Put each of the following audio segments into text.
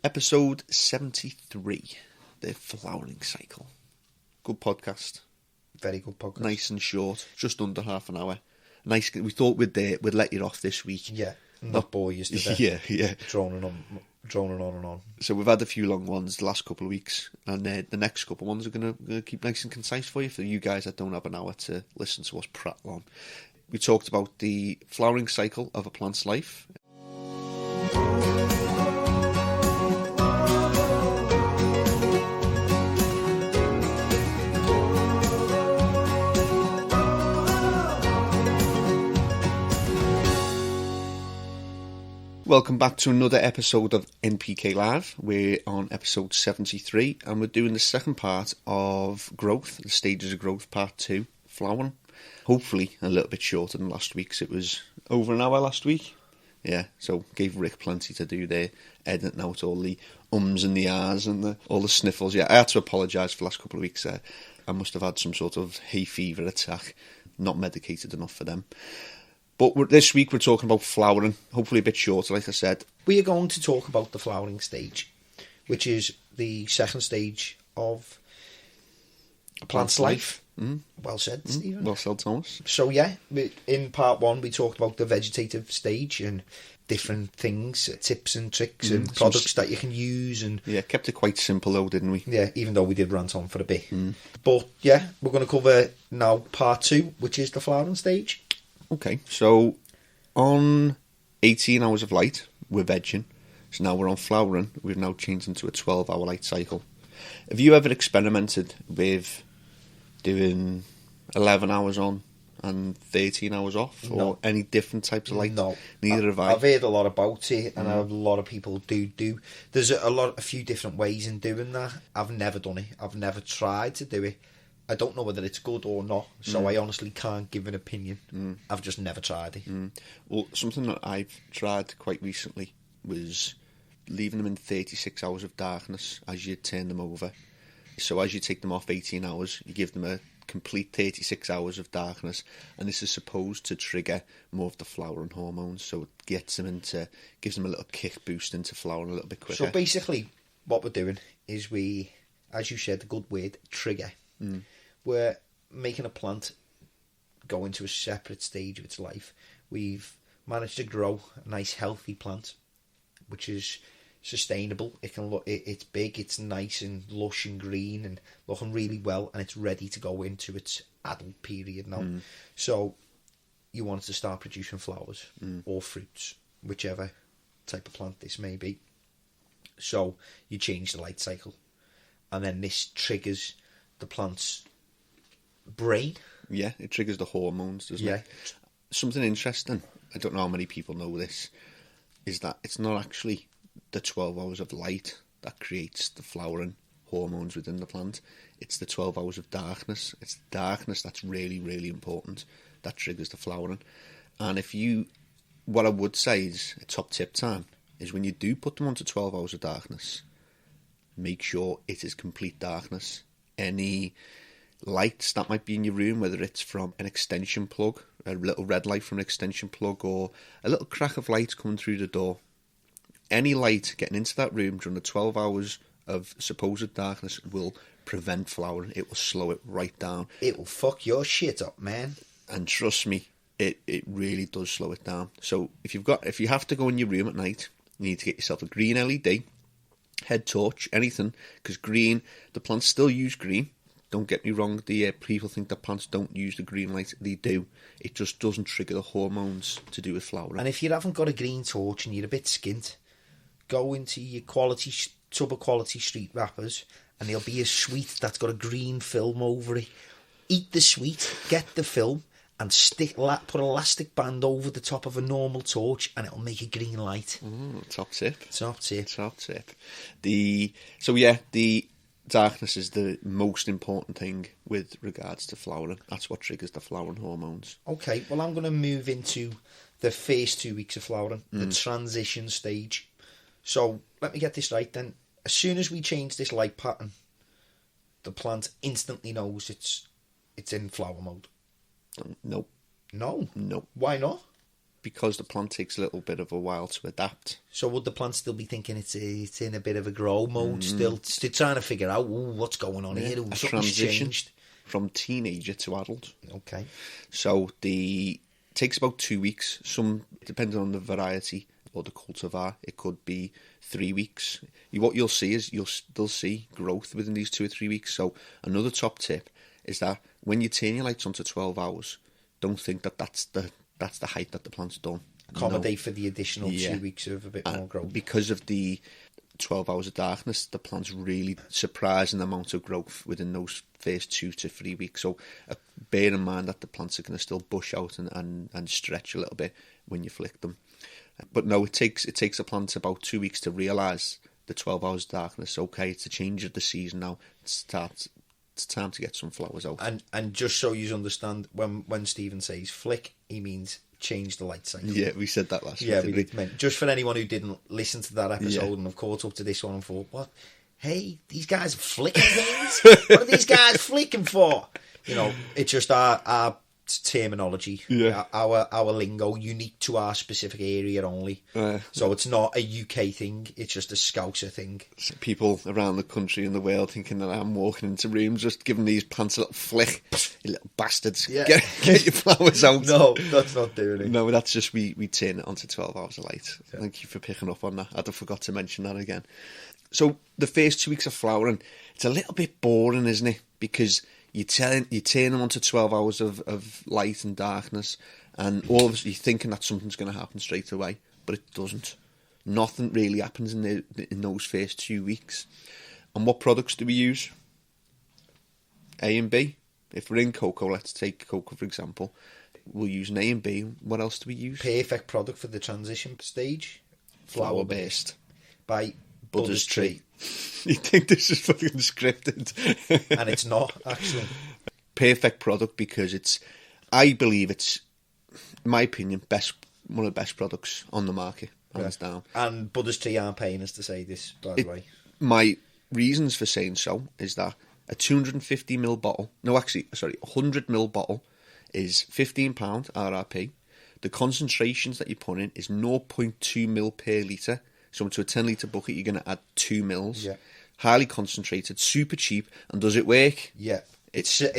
Episode 73, the flowering cycle. Good podcast. Very good podcast. Nice and short, just under half an hour. Nice. We thought we'd let you off this week. Yeah, not bore you to death. Yeah. Droning on and on. So we've had a few long ones the last couple of weeks, and the next couple of ones are going to keep nice and concise for you guys that don't have an hour to listen to us prattle on. We talked about the flowering cycle of a plant's life. Welcome back to another episode of NPK Live. We're on episode 73 and we're doing the second part of growth, the stages of growth, part 2, flowering. Hopefully a little bit shorter than last week's. It was over an hour last week. Yeah, so gave Rick plenty to do there, editing out all the ums and the ahs and all the sniffles. Yeah, I had to apologise for the last couple of weeks there. I must have had some sort of hay fever attack, not medicated enough for them. But this week we're talking about flowering, hopefully a bit shorter, like I said. We are going to talk about the flowering stage, which is the second stage of a plant's life. Mm. Well said, Stephen. Well said, Thomas. So yeah, in part 1 we talked about the vegetative stage and different things, tips and tricks and products that you can use. And yeah, kept it quite simple though, didn't we? Yeah, even though we did rant on for a bit. But yeah, we're going to cover now part 2, which is the flowering stage. Okay, so on 18 hours of light, we're vegging. So now we're on flowering. We've now changed into a 12-hour light cycle. Have you ever experimented with doing 11 hours on and 13 hours off? No. Or any different types of light? No. Neither have I. I've heard a lot about it, and a lot of people do. There's a few different ways in doing that. I've never done it. I've never tried to do it. I don't know whether it's good or not, so I honestly can't give an opinion. I've just never tried it. Well, something that I've tried quite recently was leaving them in 36 hours of darkness as you turn them over. So as you take them off 18 hours, you give them a complete 36 hours of darkness, and this is supposed to trigger more of the flowering hormones, so it gives them a little kick boost into flowering a little bit quicker. So basically, what we're doing is we, as you said, the good word, trigger. We're making a plant go into a separate stage of its life. We've managed to grow a nice healthy plant, which is sustainable. It's big, it's nice and lush and green and looking really well, and it's ready to go into its adult period now. So you want it to start producing flowers or fruits, whichever type of plant this may be. So you change the light cycle, and then this triggers the plant's brain. Yeah, it triggers the hormones, doesn't it? Something interesting, I don't know how many people know this, is that it's not actually the 12 hours of light that creates the flowering hormones within the plant. It's the 12 hours of darkness. It's the darkness that's really, really important that triggers the flowering. And what I would say is a top tip time is when you do put them onto 12 hours of darkness, make sure it is complete darkness. Any lights that might be in your room, whether it's from an extension plug, a little red light from an extension plug, or a little crack of light coming through the door, any light getting into that room during the 12 hours of supposed darkness will prevent flowering. It will slow it right down. It will fuck your shit up, man. And trust me, it really does slow it down. So if you have to go in your room at night, you need to get yourself a green LED, head torch, anything, because green, the plants still use green. Don't get me wrong, the people think that plants don't use the green light. They do. It just doesn't trigger the hormones to do with flowering. And if you haven't got a green torch and you're a bit skint, go into your tub of quality street wrappers, and there'll be a sweet that's got a green film over it. Eat the sweet, get the film, and put an elastic band over the top of a normal torch, and it'll make a green light. Top tip. Top tip. Top tip. The darkness is the most important thing with regards to flowering. That's what triggers the flowering hormones. Okay, well, I'm going to move into the first 2 weeks of flowering, the transition stage. So let me get this right then. As soon as we change this light pattern, the plant instantly knows it's in flower mode. Nope. No? Nope. Why not? because the plant takes a little bit of a while to adapt. So would the plant still be thinking it's in a bit of a grow mode, still trying to figure out what's going on here? A Something's transition changed. from teenager to adult. Okay. So takes about 2 weeks. Some, depending on the variety or the cultivar, it could be 3 weeks. What you'll see is you'll still see growth within these 2 or 3 weeks. So another top tip is that when you turn your lights on to 12 hours, don't think that that's the height that the plant's done. Accommodate for the additional 2 weeks of a bit more growth. Because of the 12 hours of darkness, the plant's really surprising amount of growth within those first 2 to 3 weeks. So bear in mind that the plants are going to still bush out and stretch a little bit when you flick them. But no, it takes a plant about 2 weeks to realise the 12 hours of darkness. Okay, it's a change of the season now. It's time to get some flowers out. And just so you understand, when Stephen says flick, he means change the light cycle. Yeah, we said that last week. Yeah, we meant, just for anyone who didn't listen to that episode and have caught up to this one and thought, what? Hey, these guys are flicking things? What are these guys flicking for? You know, it's just our terminology, our lingo, unique to our specific area only. So it's not a UK thing, it's just a Scouser thing. People around the country and the world thinking that I'm walking into rooms just giving these plants a little flick. You little bastards. Yeah. Get your flowers out. No, that's not doing it. No, that's just we turn it onto 12 hours of light. Yeah. Thank you for picking up on that. I'd have forgot to mention that again. So the first 2 weeks of flowering, it's a little bit boring, isn't it? Because you turn them onto 12 hours of light and darkness, and all of a sudden you're thinking that something's going to happen straight away, but it doesn't. Nothing really happens in those first 2 weeks. And what products do we use? A and B. If we're in cocoa, let's take cocoa for example, we'll use an A and B. What else do we use? Perfect product for the transition stage. Flower based. By Budder's Tree. You think this is fucking scripted? And it's not, actually. Perfect product because I believe it's, in my opinion, one of the best products on the market, hands down. And Budder's Tree aren't paying us to say this, by the way. My reasons for saying so is that a 250ml bottle, 100ml bottle is £15 RRP. The concentrations that you put in is 0.2ml per litre. So into a 10-litre bucket, you're going to add 2 mils. Yeah. Highly concentrated, super cheap, and does it work? Yeah. It says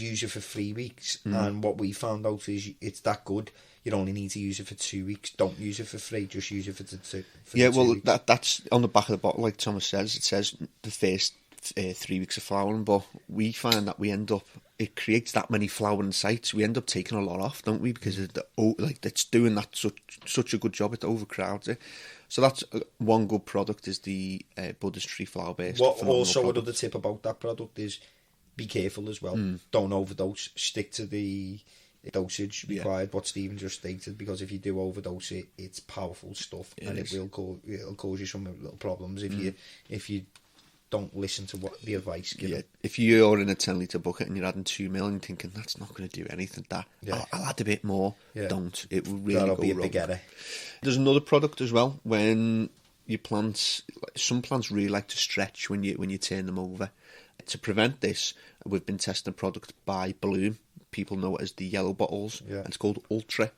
use it for 3 weeks, and what we found out is it's that good. You only need to use it for 2 weeks. Don't use it for 3. Just use it for 2 weeks. That's on the back of the bottle, like Thomas says. It says the first 3 weeks of flowering, but we find that we end up, it creates that many flowering sites. We end up taking a lot off, don't we? Because it's doing that such a good job. It overcrowds it. So that's one good product is the Budder's Tree flower based. Another tip about that product is be careful as well. Don't overdose. Stick to the dosage required. What Stephen just stated, because if you do overdose it, it's powerful stuff, it'll cause you some little problems if you don't listen to what the advice given. Yeah, if you're in a 10-litre bucket and you're adding 2 mil and thinking that's not going to do anything, I'll add a bit more. Yeah. Don't. It will really That'll go be a wrong. big error. There's another product as well. When your plants, some plants really like to stretch when you turn them over. To prevent this, we've been testing a product by Bloom. People know it as the yellow bottles. Yeah. And it's called Ultra.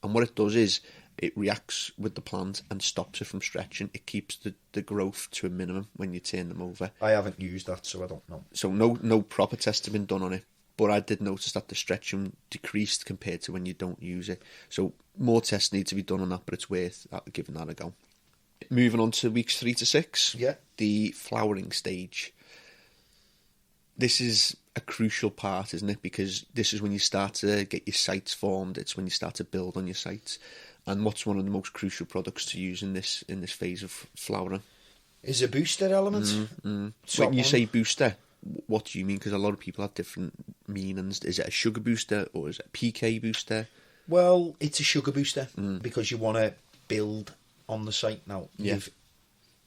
And what it does is it reacts with the plant and stops it from stretching. It keeps the growth to a minimum when you turn them over. I haven't used that, so I don't know. So no proper tests have been done on it, but I did notice that the stretching decreased compared to when you don't use it. So more tests need to be done on that, but it's worth giving that a go. Moving on to weeks 3 to 6, the flowering stage. This is a crucial part, isn't it? Because this is when you start to get your sites formed. It's when you start to build on your sites. And what's one of the most crucial products to use in this phase of flowering? Is a booster element. When you say booster, what do you mean? Because a lot of people have different meanings. Is it a sugar booster or is it a PK booster? Well, it's a sugar booster because you want to build on the site now. You've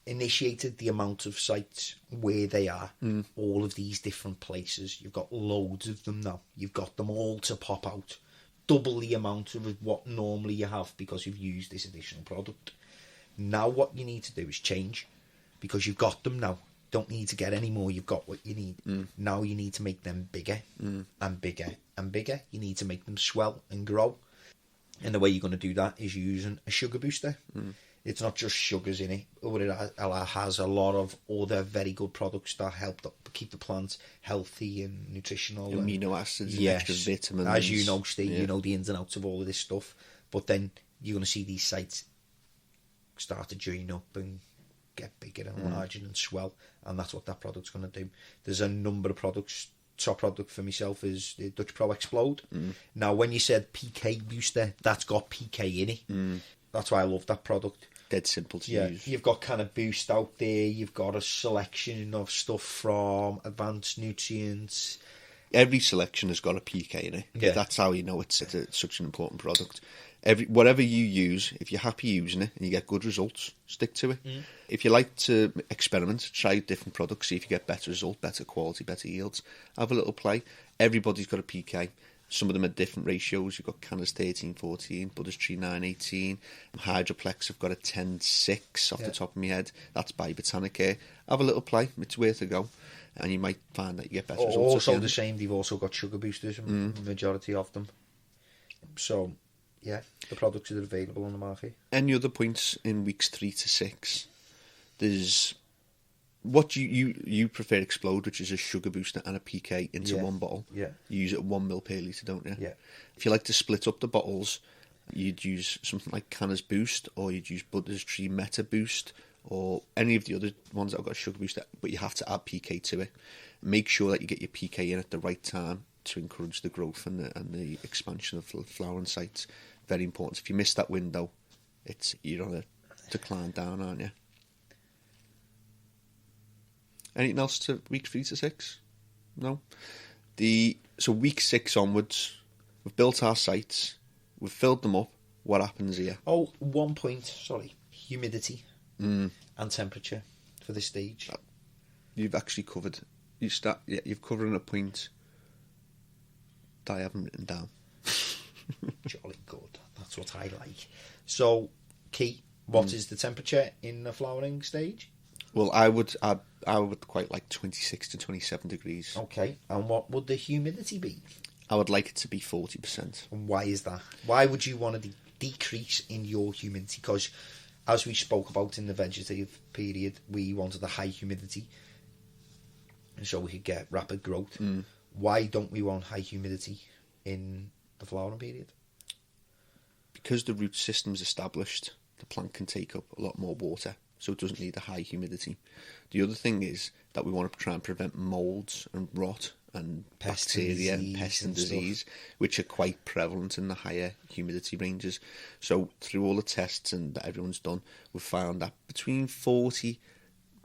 initiated the amount of sites where they are, all of these different places. You've got loads of them now. You've got them all to pop out. Double the amount of what normally you have because you've used this additional product. Now what you need to do is change, because you've got them now. Don't need to get any more. You've got what you need. Now you need to make them bigger and bigger and bigger. You need to make them swell and grow. And the way you're going to do that is using a sugar booster. It's not just sugars in it, but it has a lot of other very good products that help keep the plant healthy and nutritional. Amino acids, yes, and extra vitamins. As you know, Steve, you know the ins and outs of all of this stuff. But then you're going to see these sites start to join up and get bigger and larger and swell, and that's what that product's going to do. There's a number of products. Top product for myself is the Dutch Pro Explode. Now, when you said PK booster, that's got PK in it. That's why I love that product. Dead simple to use. You've got kind of Boost out there. You've got a selection of stuff from Advanced Nutrients. Every selection has got a PK in it. Yeah. That's how you know it's such an important product. Whatever you use, if you're happy using it and you get good results, stick to it. If you like to experiment, try different products, see if you get better results, better quality, better yields. Have a little play. Everybody's got a PK. Some of them are different ratios. You've got CANNA's 13-14, Bud's 3-9-18. Hydroplex have got a 10-6 off the top of my head. That's by Botanicare. Have a little play. It's worth a go. And you might find that you get better results. Also the same, they've also got sugar boosters, majority of them. So, yeah, the products that are available on the market. Any other points in weeks 3 to 6? There's what you prefer Explode, which is a sugar booster and a PK into one bottle. Yeah. You use it at 1 ml per litre, don't you? Yeah. If you like to split up the bottles, you'd use something like CANNA's Boost, or you'd use Bud's Tree Meta Boost, or any of the other ones that have got a sugar booster, but you have to add PK to it. Make sure that you get your PK in at the right time to encourage the growth and the expansion of flowering sites. Very important. If you miss that window, you're on a decline down, aren't you? Anything else to week 3 to 6? No? So week 6 onwards, we've built our sites, we've filled them up. What happens here? Oh, 1 point, humidity and temperature for this stage. You've actually covered. You've covered a point that I haven't written down. Jolly good. That's what I like. So, key. What is the temperature in the flowering stage? Well, I would quite like 26 to 27 degrees. Okay. And what would the humidity be? I would like it to be 40%. And why is that? Why would you want to decrease in your humidity? Because, as we spoke about in the vegetative period, we wanted a high humidity so we could get rapid growth. Why don't we want high humidity in the flowering period? Because the root system's established, the plant can take up a lot more water, so it doesn't need a high humidity. The other thing is that we want to try and prevent moulds and rot and bacteria and pest and disease, which are quite prevalent in the higher humidity ranges. So through all the tests and that everyone's done, we've found that between 40,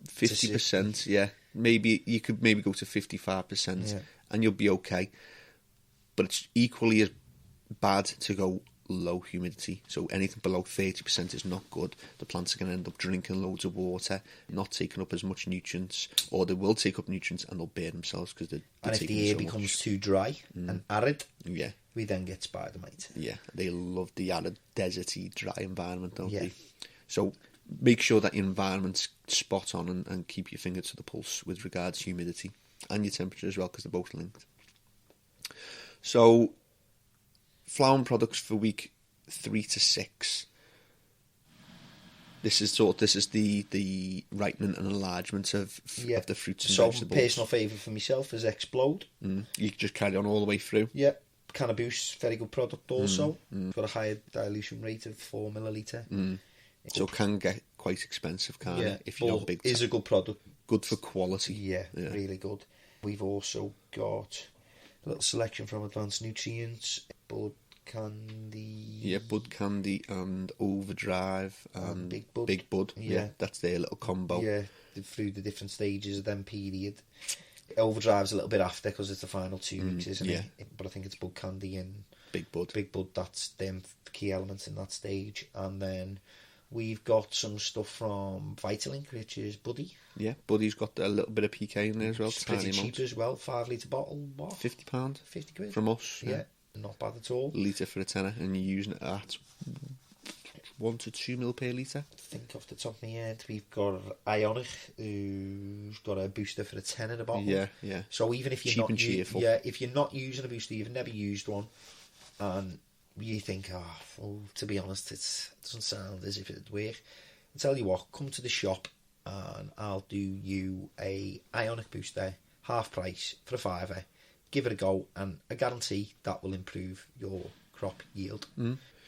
50%, maybe you could go to 55%, and you'll be okay. But it's equally as bad to go low humidity. So anything below 30% is not good. The plants are going to end up drinking loads of water, not taking up as much nutrients, or they will take up nutrients and they'll burn themselves because they're and if the air becomes too dry and arid, we then get spider mite. Yeah, they love the arid, deserty, dry environment, don't they? So make sure that your environment's spot on and keep your finger to the pulse with regards to humidity and your temperature as well, because they're both linked. So flowering products for week 3 to 6. This is the ripening and enlargement of the fruits and vegetables. So personal favourite for myself is Explode. You just carry on all the way through. Yeah, CANNA Boost, very good product also. Got a higher dilution rate of 4 millilitre. So it can get quite expensive, can't it? If you don't big. Is a good product. Good for quality. Yeah, really good. We've also got a little selection from Advanced Nutrients, Bud Candy. Yeah, Bud Candy and Overdrive and Big Bud. Yeah, that's their little combo. Yeah, through the different stages of them period. Overdrive's a little bit after because it's the final 2 weeks, isn't it? But I think it's Bud Candy and Big Bud. Big Bud, that's them key elements in that stage. And then we've got some stuff from Vitalink, which is Buddy. Yeah, Buddy's got a little bit of PK in there as well. It's pretty cheap as well. 5 litre bottle, what? £50. 50 quid. From us. Yeah, not bad at all. Litre for a tenner, and you're using it at 1 to 2 ml per litre. I think off the top of my head, we've got Ionic, who's got a booster for a tenner a bottle. Yeah. So even if you're cheap and cheerful. if you're not using a booster, you've never used one, and you think, well, to be honest, it doesn't sound as if it'd work. I tell you what, come to the shop and I'll do you a ionic booster, half price for a £5. Give it a go, and I guarantee that will improve your crop yield.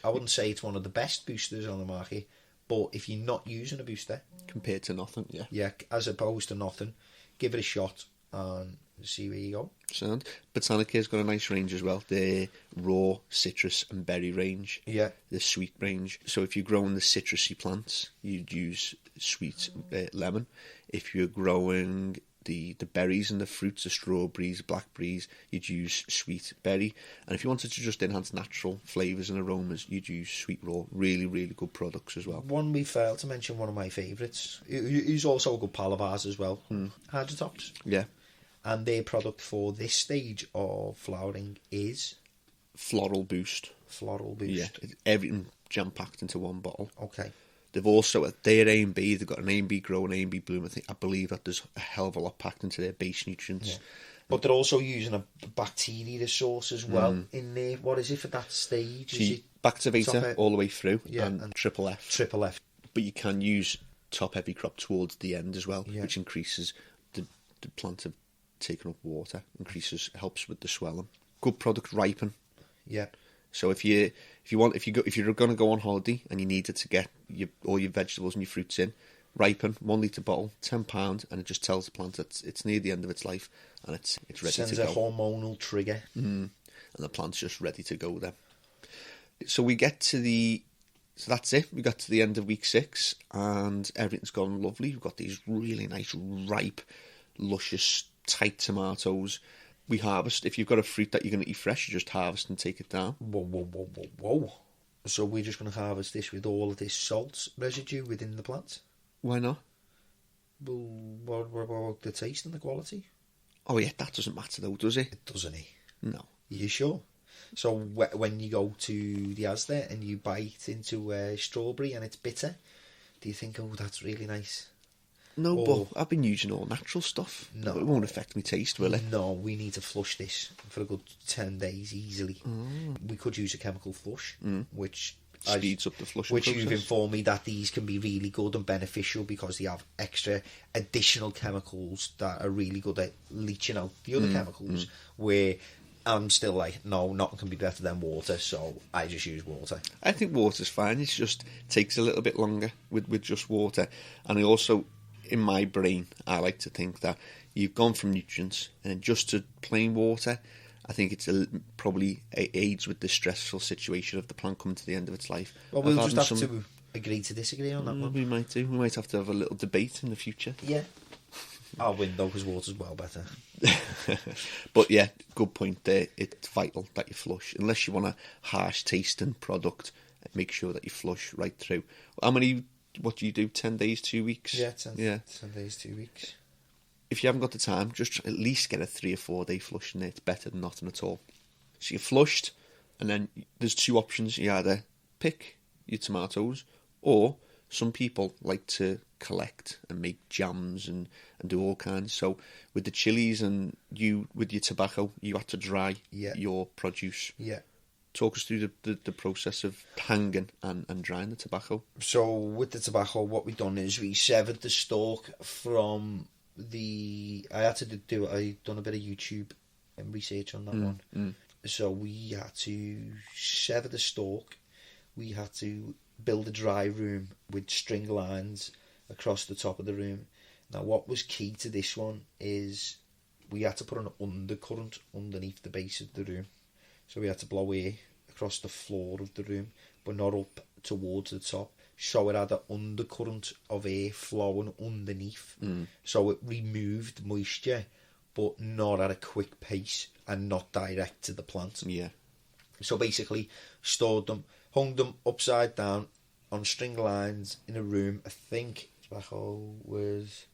I wouldn't say it's one of the best boosters on the market, but if you're not using a booster, compared to nothing, yeah, as opposed to nothing, give it a shot and see where you go. Sound. Botanica's got a nice range as well. Their raw citrus and berry range. Yeah. The sweet range. So if you're growing the citrusy plants, you'd use sweet lemon. If you're growing the berries and the fruits, the strawberries, blackberries, you'd use sweet berry. And if you wanted to just enhance natural flavours and aromas, you'd use sweet raw. Really, really good products as well. One we failed to mention, one of my favourites. He's also a good pal of ours as well. Hydroponics. Yeah. And their product for this stage of flowering is Floral Boost. Floral Boost. Yeah, everything jam-packed into one bottle. Okay. They've also, at their A and B, they've got an A and B grow and A and B bloom. I believe that there's a hell of a lot packed into their base nutrients. Yeah. But they're also using a bacteria source as well in there. What is it for that stage? Is it Gavita all the way through, yeah, and Triple F. Triple F. But you can use top heavy crop towards the end as well, yeah, which increases the plant of taking up water, helps with the swelling. Good product ripen. Yeah. So if you're going to go on holiday and you needed to get all your vegetables and your fruits in, ripen, 1 litre bottle, £10, and it just tells the plant that it's near the end of its life and it's ready Sends to go. a hormonal trigger. And the plant's just ready to go then. So we get to so that's it. We got to the end of week 6 and everything's gone lovely. We've got these really nice, ripe, luscious, tight tomatoes. We harvest. If you've got a fruit that you're going to eat fresh, you just harvest and take it down. Whoa. So we're just going to harvest this with all of this salt residue within the plant? Why not? Well, what about the taste and the quality? Oh yeah, that doesn't matter though, does it? It doesn't. No. Are you sure? So when you go to the Asda and you bite into a strawberry and it's bitter, do you think, oh, that's really nice? No, but I've been using all natural stuff. No. It won't affect my taste, will it? No, we need to flush this for a good 10 days easily. We could use a chemical flush, which speeds up the flushing Which process. You've informed me that these can be really good and beneficial because they have extra additional chemicals that are really good at leaching out the other chemicals, where I'm still like, no, nothing can be better than water, so I just use water. I think water's fine. It just takes a little bit longer with just water. And I also, in my brain, I like to think that you've gone from nutrients and just to plain water. I think it's probably aids with the stressful situation of the plant coming to the end of its life. Well, we'll just have to agree to disagree on that one. We might do. We might have to have a little debate in the future. Yeah. I'll win though, because water's well better. But yeah, good point there. It's vital that you flush. Unless you want a harsh tasting product, make sure that you flush right through. What do you do, 10 days, 2 weeks? Yeah, 10 days, 2 weeks. If you haven't got the time, just at least get a 3 or 4 day flush in there. It's better than nothing at all. So you're flushed, and then there's 2 options. You either pick your tomatoes, or some people like to collect and make jams and do all kinds. So with the chilies and with your tobacco, you had to dry your produce. Yeah. Talk us through the process of hanging and drying the tobacco. So with the tobacco, what we've done is we severed the stalk from I done a bit of YouTube and research on that one. So we had to sever the stalk. We had to build a dry room with string lines across the top of the room. Now, what was key to this one is we had to put an undercurrent underneath the base of the room. So we had to blow air across the floor of the room, but not up towards the top. So it had an undercurrent of air flowing underneath. So it removed moisture, but not at a quick pace and not direct to the plant. Yeah. So basically, stored them, hung them upside down on string lines in a room. I think tobacco was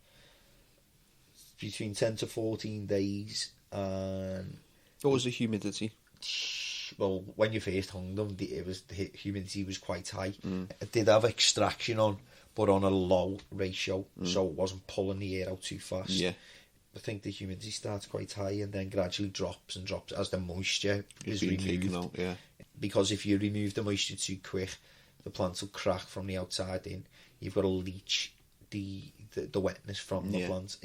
between 10 to 14 days. And what was the humidity? Well, when you first hung them, the humidity was quite high. It did have extraction on, but on a low ratio, so it wasn't pulling the air out too fast. Yeah. I think the humidity starts quite high and then gradually drops and drops as the moisture is removed. Taken out, yeah. because if you remove the moisture too quick, the plants will crack from the outside in. You've got to leach the wetness from the plants.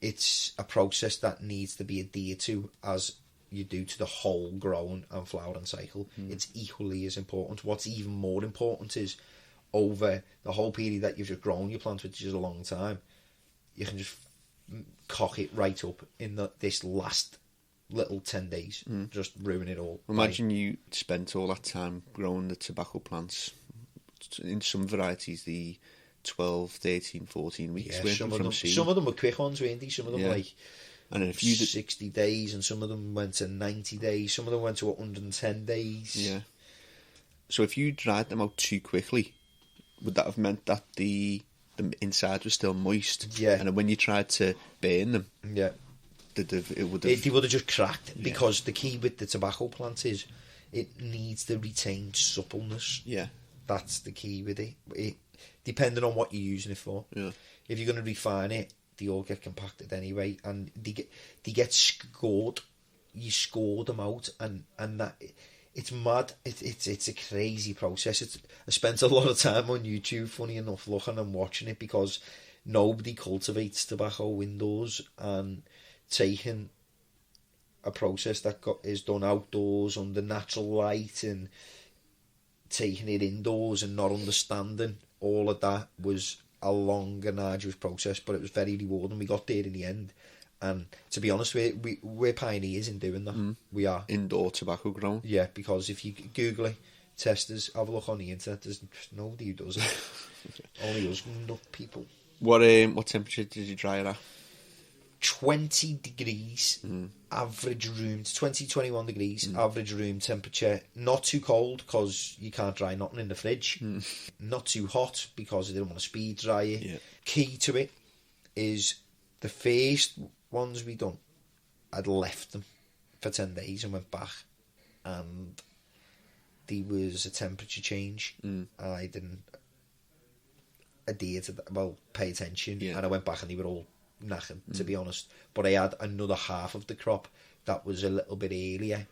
It's a process that needs to be adhered to as you do to the whole growing and flowering cycle. It's equally as important. What's even more important is over the whole period that you've just grown your plants, which is a long time, you can just cock it right up in this last little 10 days, just ruin it all. Imagine you spent all that time growing the tobacco plants. In some varieties, the 12, 13, 14 weeks some of them were quick ones, weren't they? Some of them and then if you 60 days, and some of them went to 90 days, some of them went to 110 days. Yeah. So if you dried them out too quickly, would that have meant that the inside was still moist? Yeah. And then when you tried to burn them, yeah, they would have just cracked, because the key with the tobacco plant is it needs to retain suppleness. Yeah. That's the key with it. Depending on what you're using it for. Yeah. If you're going to refine it, they all get compacted anyway, and they get scored. You score them out, and that it's mad. It's a crazy process. I spent a lot of time on YouTube, funny enough, looking and watching it, because nobody cultivates tobacco windows, and taking a process that is done outdoors under natural light and taking it indoors and not understanding all of that was a long and arduous process, but it was very rewarding. We got there in the end, and to be honest, we're pioneers in doing that. We are. Indoor tobacco grown. Yeah, because if you Google it, testers, have a look on the internet, there's nobody who does it. Only us nut people. What temperature did you dry it at? 20 degrees average room, 21 degrees average room temperature. Not too cold, because you can't dry nothing in the fridge. Not too hot, because I didn't want to speed dry it. Yeah. Key to it is the first ones we done, I'd left them for 10 days and went back, and there was a temperature change. I didn't adhere to that, pay attention, and I went back and they were all knackered, to be honest. But I had another half of the crop that was a little bit earlier,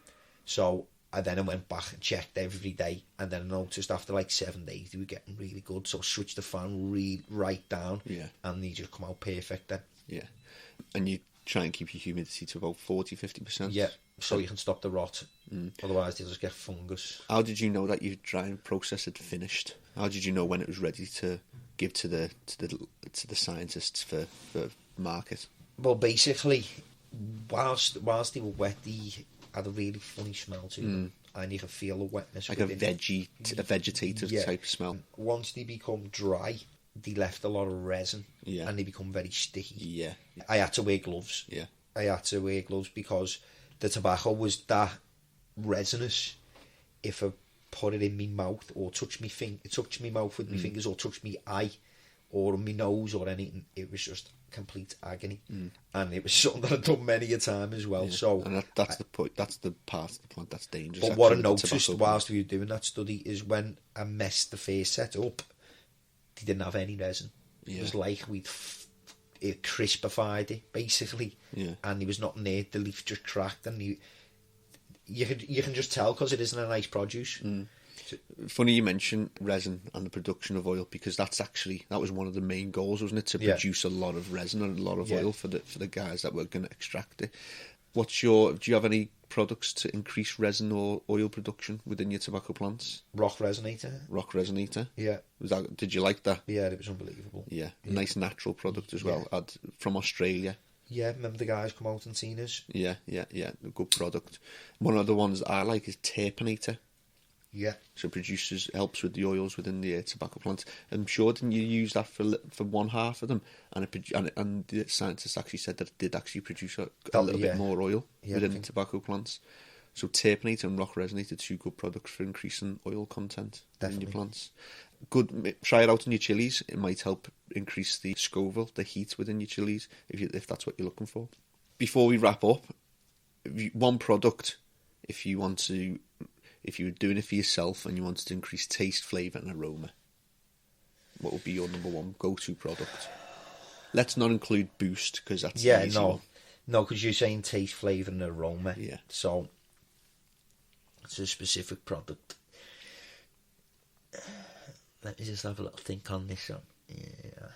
so I went back and checked every day, and then I noticed after like 7 days they were getting really good, so I switched the fan right down, and they just come out perfect then. Yeah. And you try and keep your humidity to about 40-50%. Yeah, so you can stop the rot. Otherwise they'll just get fungus. How did you know that your drying process had finished? How did you know when it was ready to give to the scientists for market? Well, basically, whilst they were wet, they had a really funny smell to them, and you can feel the wetness. Like a vegetative type smell. Once they become dry, they left a lot of resin, and they become very sticky. Yeah. I had to wear gloves. Yeah. I had to wear gloves because the tobacco was that resinous. If I put it in my mouth or touch my mouth with my fingers, or touch my eye or my nose or anything, it was just complete agony. And it was something that I'd done many a time as well. So, and that's the point. That's the part of the plant that's dangerous. But what I noticed whilst we were doing that study is when I messed the first set up, they didn't have any resin. It was like it crispified it basically, and there was nothing there. The leaf just cracked, and you can just tell because it isn't a nice produce. Funny you mention resin and the production of oil, because that was one of the main goals, wasn't it, to produce a lot of resin and a lot of oil for the guys that were going to extract it. Do you have any products to increase resin or oil production within your tobacco plants? Rock resonator. Yeah. Did you like that? Yeah, it was unbelievable. Yeah. Nice natural product as well. From Australia. Yeah, remember the guys come out and seen us? Yeah. A good product. One of the ones that I like is Terpinator. Yeah. So it helps with the oils within the tobacco plants. I'm sure, didn't you use that for one half of them? And the scientists actually said that it did actually produce a little bit more oil within the tobacco plants. So Terpinator and Rock Resonator are two good products for increasing oil content in your plants. Good. Try it out in your chilies. It might help increase the Scoville, the heat within your chilies, if that's what you're looking for. Before we wrap up, one product, if you were doing it for yourself and you wanted to increase taste, flavour and aroma, what would be your number one go-to product? Let's not include Boost, because that's no, because you're saying taste, flavour and aroma. Yeah. So It's a specific product. Let me just have a little think on this one. Yeah.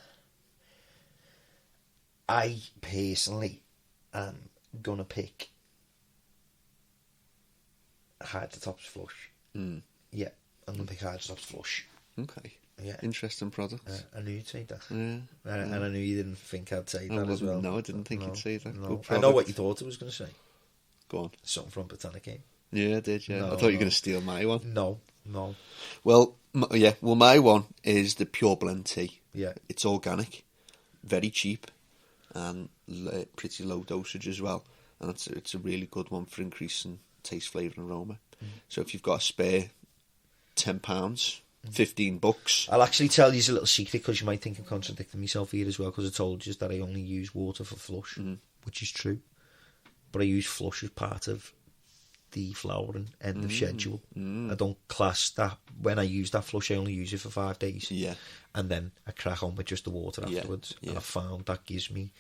I personally am gonna pick Hydroponics Flush. Yeah, I'm gonna pick Hydroponics Flush. Okay. Yeah. Interesting product. I knew you'd say that. Yeah. And I knew you didn't think I'd say that as well. No, I didn't think you'd say that. No. I know what you thought I was going to say. Go on. Something from Botanic. Yeah, I did, yeah. No, I thought you were going to steal my one. No. Well, my one is the Pure Blend tea. Yeah. It's organic, very cheap, and pretty low dosage as well. And it's a really good one for increasing taste, flavour and aroma. So if you've got a spare £10, $15. I'll actually tell you a little secret, because you might think I'm contradicting myself here as well, because I told you that I only use water for flush, which is true. But I use flush as part of the flowering end of schedule. I don't class that. When I use that flush, I only use it for 5 days. Yeah. And then I crack on with just the water afterwards. Yeah. And I found that gives me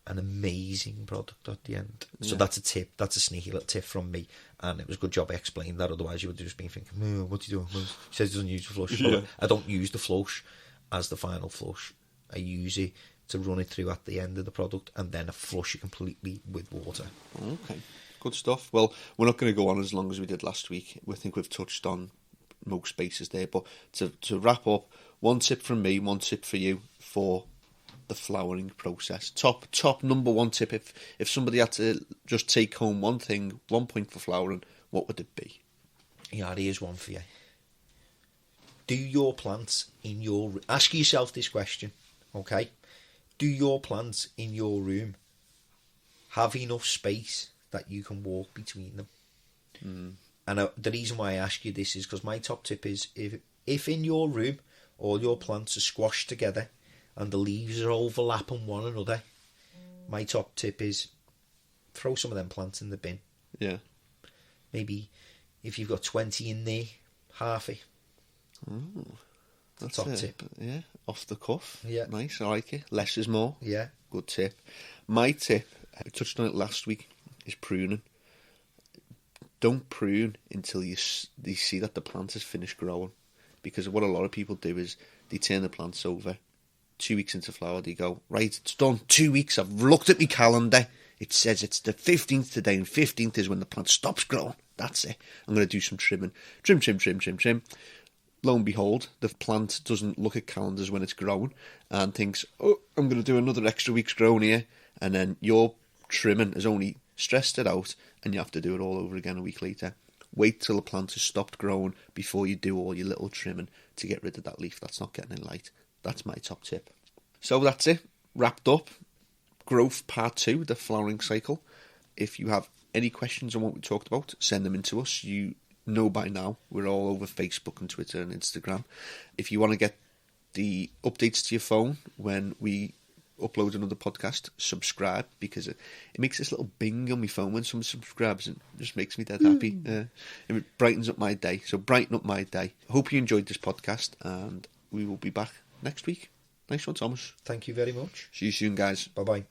an amazing product at the end. So Yeah. that's a tip. That's a sneaky little tip from me. And it was a good job I explained that. Otherwise, you would have just been thinking, "What's he doing?" He says he doesn't use the flush. Yeah. I don't use the flush as the final flush. I use it to run it through at the end of the product, and then I flush it completely with water. Okay, good stuff. Well, we're not going to go on as long as we did last week. We think we've touched on most bases there. But to wrap up, one tip from me, one tip for you for the flowering process. Top number one tip. If somebody had to just take home one thing, 1 point for flowering, what would it be? Yeah, here's one for you. Do your plants in your... Ask yourself this question, okay? Do your plants in your room have enough space that you can walk between them? And the reason why I ask you this is because my top tip is if in your room all your plants are squashed together and the leaves are overlapping one another, my top tip is throw some of them plants in the bin. Yeah. Maybe if you've got 20 in there, half it. That's top a tip. Yeah, off the cuff. Yeah. Nice, I like it. Less is more. Yeah. Good tip. My tip, I touched on it last week, is pruning. Don't prune until you see that the plant has finished growing. Because what a lot of people do is they turn the plants over. 2 weeks into flower, they go, right, it's done. 2 weeks, I've looked at my calendar. It says it's the 15th today, and 15th is when the plant stops growing. That's it. I'm going to do some trimming. Trim. Lo and behold, the plant doesn't look at calendars when it's growing and thinks, oh, I'm going to do another extra week's growing here. And then your trimming has only stressed it out, and you have to do it all over again a week later. Wait till the plant has stopped growing before you do all your little trimming to get rid of that leaf that's not getting in light. That's my top tip. So that's it. Wrapped up. Growth part 2, the flowering cycle. If you have any questions on what we talked about, send them in to us. You know by now, we're all over Facebook and Twitter and Instagram. If you want to get the updates to your phone when we upload another podcast, subscribe, because it makes this little bing on my phone when someone subscribes, and it just makes me dead happy. It brightens up my day. So brighten up my day. I hope you enjoyed this podcast, and we will be back next week. Nice one, Thomas. Thank you very much. See you soon, guys. Bye-bye.